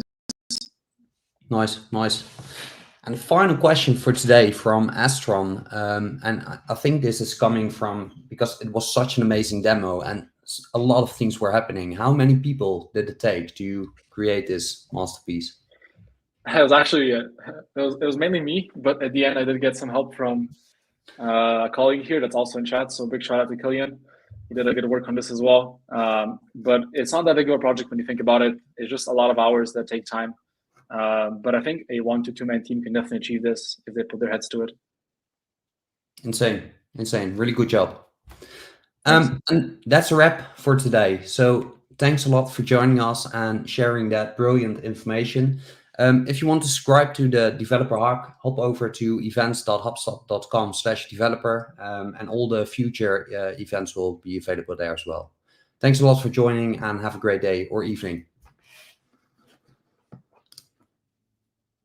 Nice, nice. And final question for today from Astron. And I think this is coming from, because it was such an amazing demo and a lot of things were happening. How many people did it take to create this masterpiece? It was actually, it was mainly me, but at the end I did get some help from a colleague here that's also in chat. So big shout out to Killian. He did a good work on this as well. But it's not that big of a project when you think about it. It's just a lot of hours that take time. But I think a 1 to 2 man team can definitely achieve this if they put their heads to it. Insane, insane. Really good job. And that's a wrap for today. So thanks a lot for joining us and sharing that brilliant information. If you want to subscribe to the Developer Hub, hop over to events.hubspot.com/developer, and all the future events will be available there as well. Thanks a lot for joining and have a great day or evening.